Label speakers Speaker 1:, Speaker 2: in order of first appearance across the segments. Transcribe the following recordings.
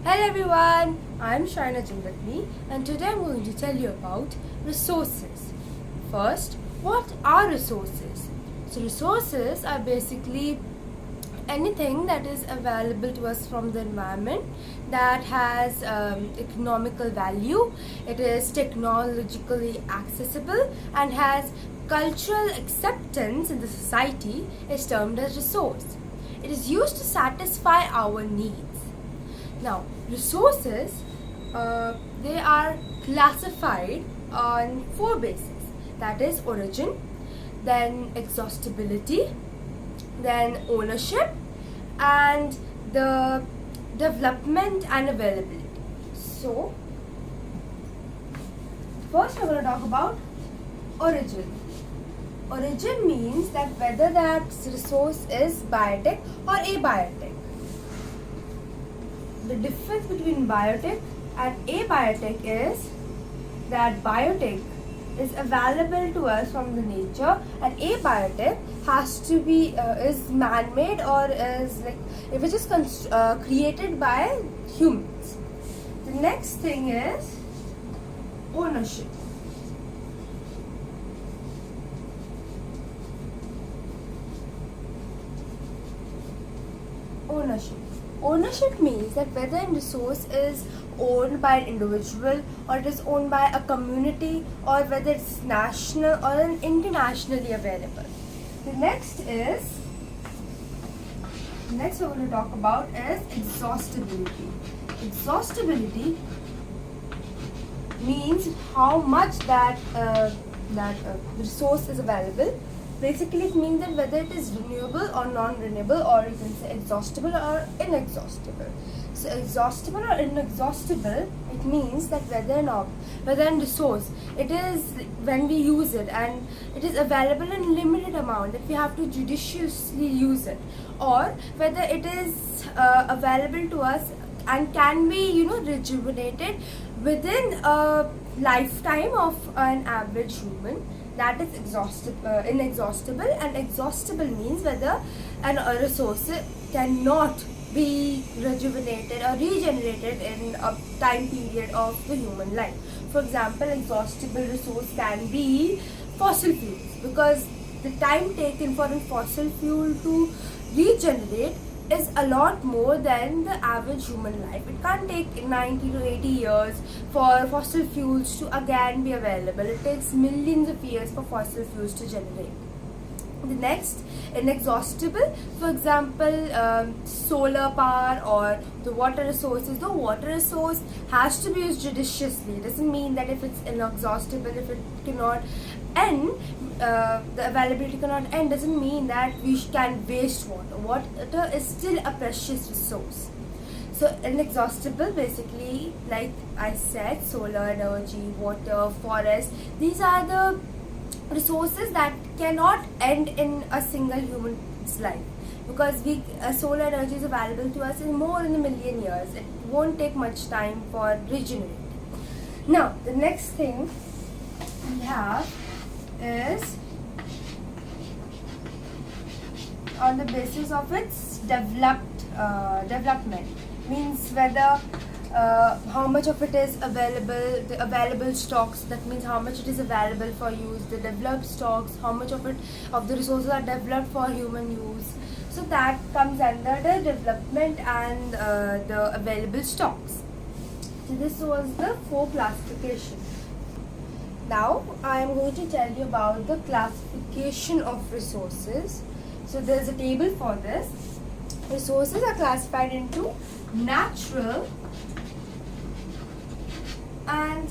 Speaker 1: Hello everyone, I'm Shaina with me, and today I'm going to tell you about resources. First, what are resources? So resources are basically anything that is available to us from the environment that has economical value, it is technologically accessible and has cultural acceptance in the society is termed as resource. It is used to satisfy our needs. Now, resources, they are classified on four bases. That is origin, then exhaustibility, then ownership, and the development and availability. So, first we're going to talk about origin. Origin means that whether that resource is biotic or abiotic. The difference between biotic and abiotic is that biotic is available to us from the nature, and abiotic has to be is man-made or is which is created by humans. The next thing is ownership. Ownership means that whether a resource is owned by an individual or it is owned by a community or whether it's national or internationally available. The next we're going to talk about is exhaustibility. Exhaustibility means how much that resource is available. Basically, it means that whether it is renewable or non-renewable, or you can say exhaustible or inexhaustible. So, exhaustible or inexhaustible, it means that whether a resource, it is when we use it and it is available in limited amount, that we have to judiciously use it, or whether it is available to us and can be rejuvenated within a lifetime of an average human. That is inexhaustible, and exhaustible means whether a resource cannot be rejuvenated or regenerated in a time period of the human life. For example, exhaustible resource can be fossil fuels, because the time taken for a fossil fuel to regenerate is a lot more than the average human life. It can't take 90 to 80 years for fossil fuels to again be available. It takes millions of years for fossil fuels to generate. The next, inexhaustible, for example, solar power or the water resources. The water resource has to be used judiciously. It doesn't mean that if it's inexhaustible, if it cannot end, the availability cannot end, doesn't mean that we can waste water. Water is still a precious resource. So inexhaustible, basically, like I said, solar energy, water, forest, these are the resources that cannot end in a single human's life, because solar energy is available to us in more than a million years. It won't take much time for regenerating. Now, the next thing we have is on the basis of its development, means whether how much of it is available, the available stocks, that means how much it is available for use, the developed stocks, how much of the resources are developed for human use. So that comes under the development and the available stocks. So this was the 4 classification. Now I am going to tell you about the classification of resources. So there is a table for this. Resources are classified into natural and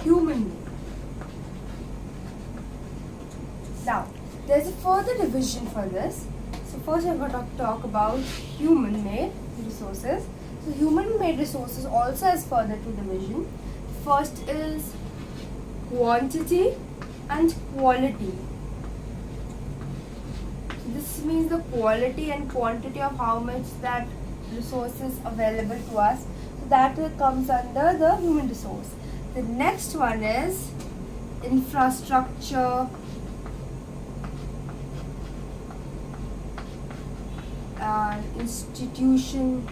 Speaker 1: human made. Now, there's a further division for this. So first I'm going to talk about human made resources. So human made resources also has further 2 division. First is quantity and quality. So this means the quality and quantity of how much that resource is available to us. So that comes under the human resource. The next one is infrastructure institution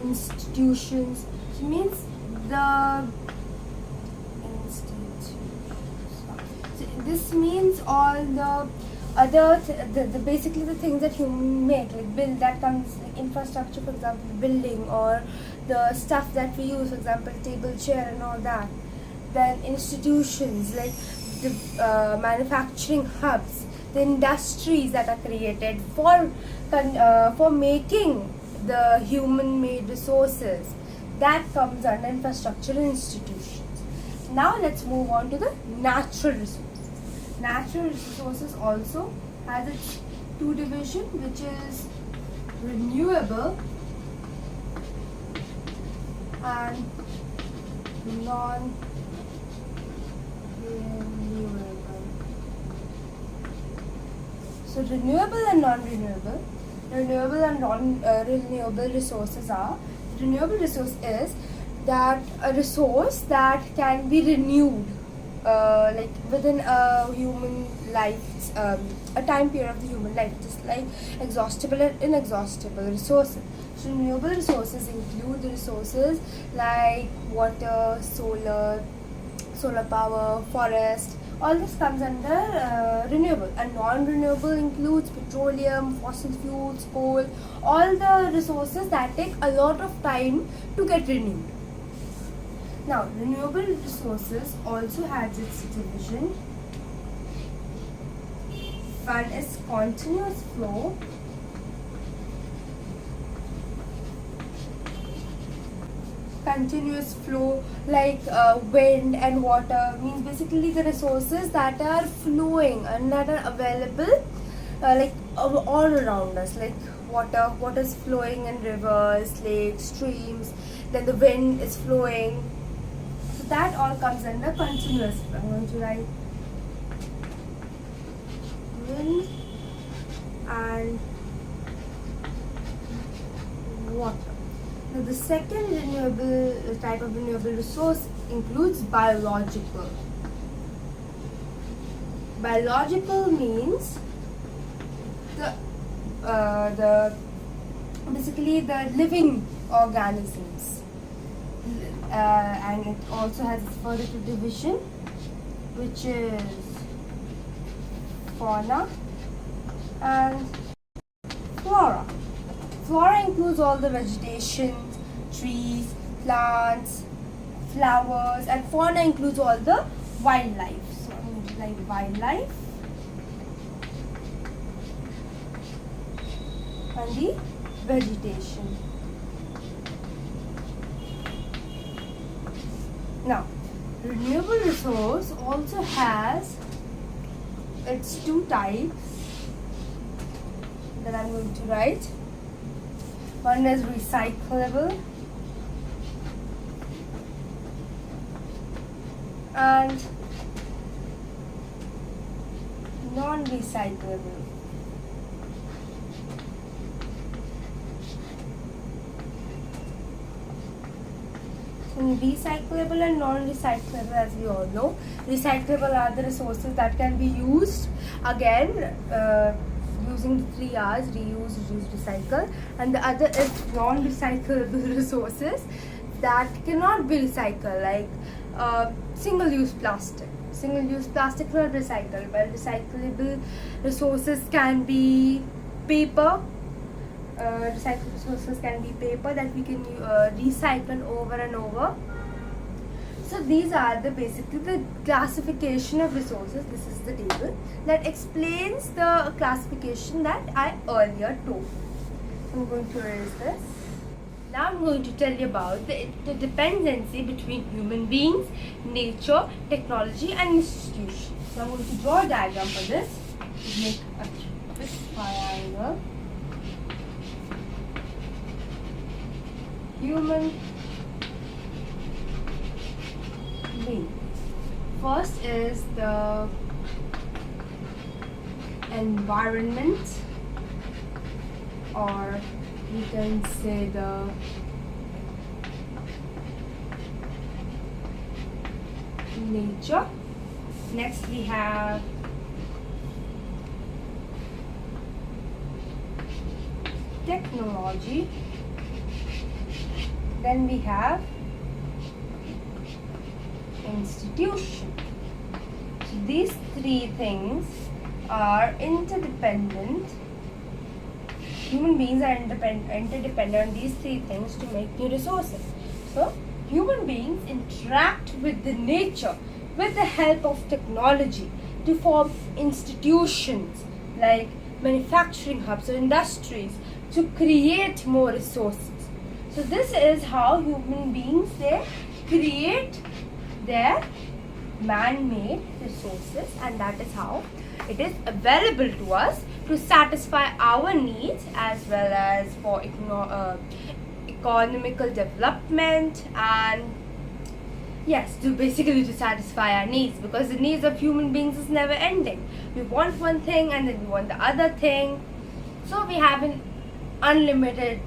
Speaker 1: institutions. It means the institutions. So this means all the other basically the things that human make, like build, that comes like infrastructure, for example building, or the stuff that we use, for example table, chair and all that. Then institutions, like the manufacturing hubs, the industries that are created for making the human made resources, that comes under infrastructure and institutions. Now let's move on to the natural resources. Natural resources also has its two division, which is renewable and non-renewable. So renewable and non-renewable. Renewable and non-renewable resources are, renewable resource is that a resource that can be renewed like within a human life, a time period of the human life, just like exhaustible and inexhaustible resources. So renewable resources include the resources like water, solar power, forest. All this comes under renewable. And non-renewable includes petroleum, fossil fuels, coal, all the resources that take a lot of time to get renewed. Now, renewable resources also has its division. One is continuous flow. Continuous flow, like wind and water, means basically the resources that are flowing and that are available like all around us, like water is flowing in rivers, lakes, streams, then the wind is flowing. So that all comes under continuous flow. I'm going to write wind and water. Now the second renewable type of renewable resource includes biological. Biological means the basically the living organisms, and it also has its further division, which is fauna and flora. Flora includes all the vegetation, trees, plants, flowers, and fauna includes all the wildlife. So I'm going to write wildlife and the vegetation. Now, renewable resource also has its two types that I'm going to write. One is recyclable and non-recyclable. So recyclable and non-recyclable, as we all know, recyclable are the resources that can be used again, using the 3 R's: reuse, reduce, recycle. And the other is non-recyclable resources that cannot be recycled, like single-use plastic. Single-use plastic not recycled, but recyclable resources can be paper. Recyclable resources can be paper that we can recycle over and over. So these are basically the classification of resources. This is the table that explains the classification that I earlier told. I'm going to erase this. Now I'm going to tell you about the interdependency between human beings, nature, technology and institutions. So I'm going to draw a diagram for this. Make a quick triangle. Human being. First is the environment, or we can say the nature. Next we have technology, Then we have institution. So these three things are interdependent. Human beings are interdependent on these three things to make new resources. So human beings interact with the nature with the help of technology to form institutions like manufacturing hubs or industries to create more resources. So this is how human beings, they create their man-made resources, and that is how it is available to us to satisfy our needs as well as for economical development, and yes, basically to satisfy our needs, because the needs of human beings is never ending. We want one thing and then we want the other thing, so we have an unlimited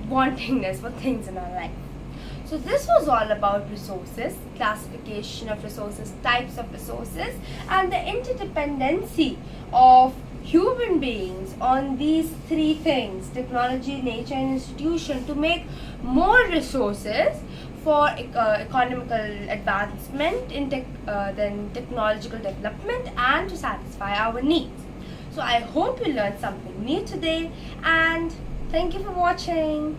Speaker 1: wantingness for things in our life. So this was all about resources, classification of resources, types of resources, and the interdependency of human beings on these three things: technology, nature, and institution, to make more resources for economical advancement in then technological development, and to satisfy our needs. So I hope you learned something new today, and thank you for watching.